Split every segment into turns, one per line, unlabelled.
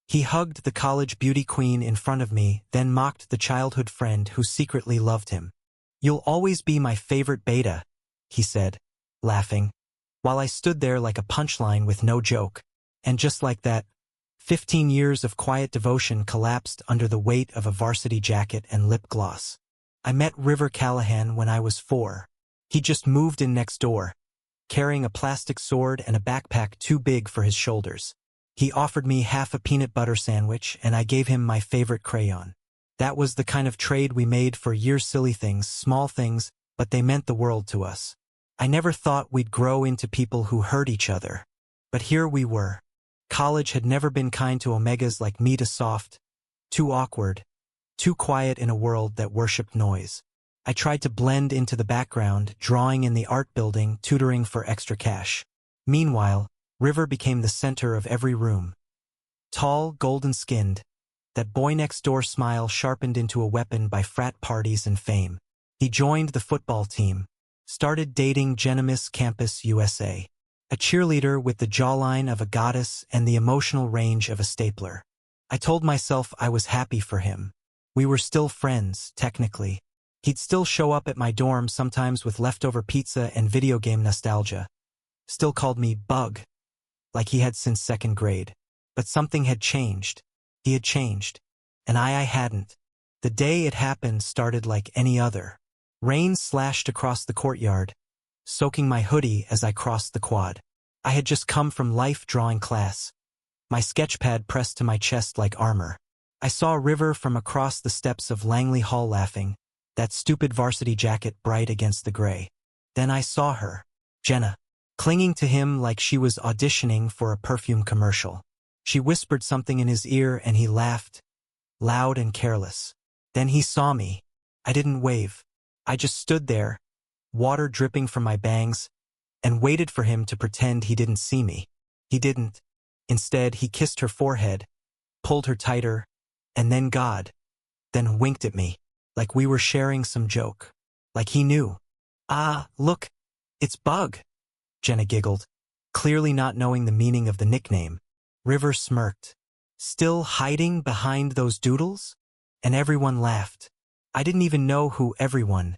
He hugged the college beauty queen in front of me, then mocked the childhood friend who secretly loved him. "You'll always be my favorite beta," he said, laughing, while I stood there like a punchline with no joke. And just like that, 15 years of quiet devotion collapsed under the weight of a varsity jacket and lip gloss. I met River Callahan when I was 4. He just moved in next door, carrying a plastic sword and a backpack too big for his shoulders. He offered me half a peanut butter sandwich, and I gave him my favorite crayon. That was the kind of trade we made for years. Silly things, small things, but they meant the world to us. I never thought we'd grow into people who hurt each other. But here we were. College had never been kind to omegas like me, too soft, too awkward, too quiet in a world that worshipped noise. I tried to blend into the background, drawing in the art building, tutoring for extra cash. Meanwhile, River became the center of every room. Tall, golden-skinned, that boy-next-door smile sharpened into a weapon by frat parties and fame. He joined the football team, started dating Jenna Miss Campus USA, a cheerleader with the jawline of a goddess and the emotional range of a stapler. I told myself I was happy for him. We were still friends, technically. He'd still show up at my dorm sometimes with leftover pizza and video game nostalgia. Still called me Bug, like he had since 2nd grade. But something had changed. He had changed. And I hadn't. The day it happened started like any other. Rain slashed across the courtyard, soaking my hoodie as I crossed the quad. I had just come from life drawing class, my sketchpad pressed to my chest like armor. I saw River from across the steps of Langley Hall laughing, that stupid varsity jacket bright against the gray. Then I saw her, Jenna, clinging to him like she was auditioning for a perfume commercial. She whispered something in his ear and he laughed, loud and careless. Then he saw me. I didn't wave. I just stood there, water dripping from my bangs, and waited for him to pretend he didn't see me. He didn't. Instead, he kissed her forehead, pulled her tighter, and then then winked at me, like we were sharing some joke, like he knew. "Ah, look, it's Bug," Jenna giggled, clearly not knowing the meaning of the nickname. River smirked. "Still hiding behind those doodles?" And everyone laughed. I didn't even know who everyone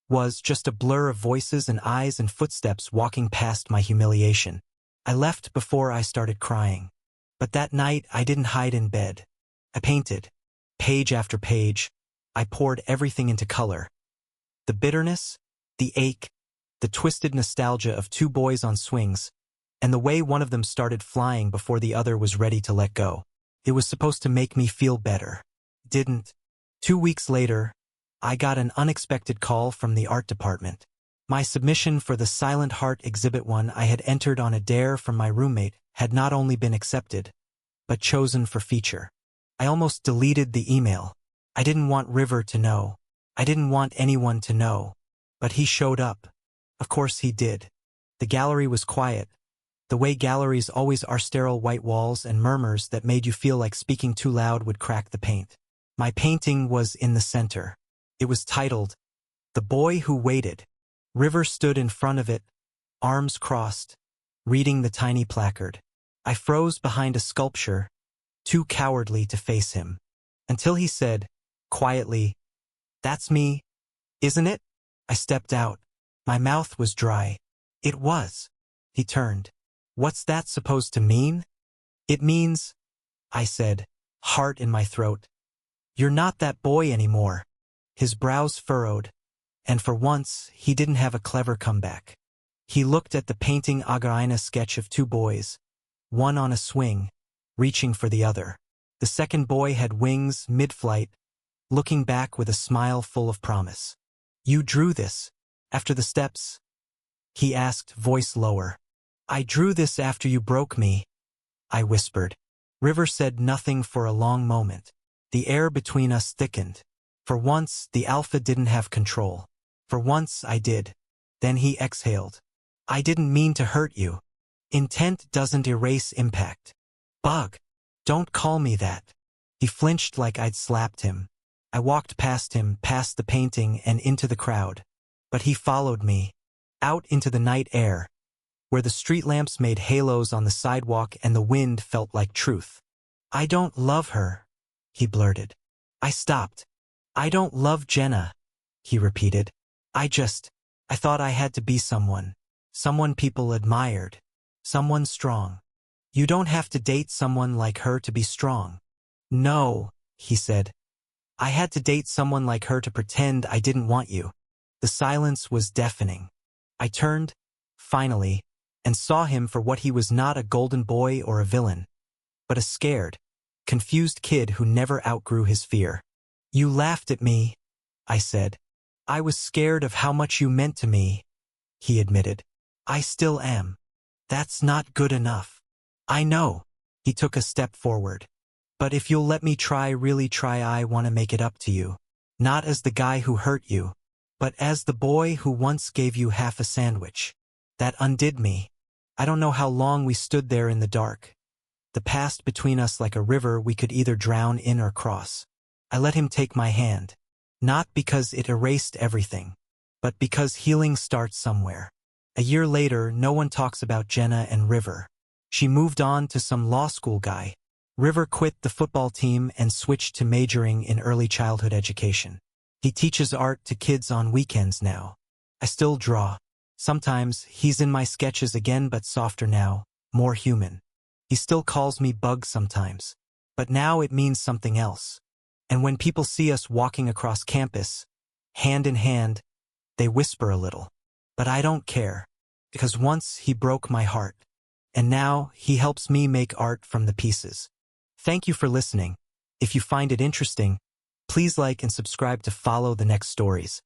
was, just a blur of voices and eyes and footsteps walking past my humiliation. I left before I started crying. But that night I didn't hide in bed. I painted. Page after page, I poured everything into color. The bitterness, the ache, the twisted nostalgia of 2 boys on swings, and the way one of them started flying before the other was ready to let go. It was supposed to make me feel better. Didn't. 2 weeks later, I got an unexpected call from the art department. My submission for the Silent Heart Exhibit 1 I had entered on a dare from my roommate had not only been accepted, but chosen for feature. I almost deleted the email. I didn't want River to know. I didn't want anyone to know. But he showed up. Of course he did. The gallery was quiet, the way galleries always are, sterile white walls and murmurs that made you feel like speaking too loud would crack the paint. My painting was in the center. It was titled, "The Boy Who Waited." River stood in front of it, arms crossed, reading the tiny placard. I froze behind a sculpture, too cowardly to face him, until he said, quietly, "That's me, isn't it?" I stepped out. My mouth was dry. It was. He turned. "What's that supposed to mean?" "It means," I said, heart in my throat, "you're not that boy anymore." His brows furrowed, and for once he didn't have a clever comeback. He looked at the painting Againa sketch of 2 boys, one on a swing, reaching for the other. The second boy had wings mid-flight, looking back with a smile full of promise. "You drew this after the steps?" he asked, voice lower. "I drew this after you broke me," I whispered. River said nothing for a long moment. The air between us thickened. For once, the alpha didn't have control. For once, I did. Then he exhaled. "I didn't mean to hurt you. Intent doesn't erase impact." "Bug, don't call me that." He flinched like I'd slapped him. I walked past him, past the painting, and into the crowd. But he followed me, out into the night air, where the street lamps made halos on the sidewalk and the wind felt like truth. I don't love her, he blurted. I stopped. I don't love Jenna, he repeated. I thought I had to be someone. Someone people admired. Someone strong. You don't have to date someone like her to be strong. No, he said. I had to date someone like her to pretend I didn't want you. The silence was deafening. I turned, finally, and saw him for what he was, not a golden boy or a villain, but a scared, confused kid who never outgrew his fear. You laughed at me, I said. I was scared of how much you meant to me, he admitted. I still am. That's not good enough. I know. He took a step forward. But if you'll let me try, really try, I want to make it up to you. Not as the guy who hurt you, but as the boy who once gave you half a sandwich. That undid me. I don't know how long we stood there in the dark. The past between us like a river we could either drown in or cross. I let him take my hand. Not because it erased everything, but because healing starts somewhere. A year later, no one talks about Jenna and River. She moved on to some law school guy. River quit the football team and switched to majoring in early childhood education. He teaches art to kids on weekends now. I still draw. Sometimes he's in my sketches again, but softer now, more human. He still calls me Bug sometimes, but now it means something else. And when people see us walking across campus, hand in hand, they whisper a little. But I don't care, because once he broke my heart, and now he helps me make art from the pieces. Thank you for listening. If you find it interesting, please like and subscribe to follow the next stories.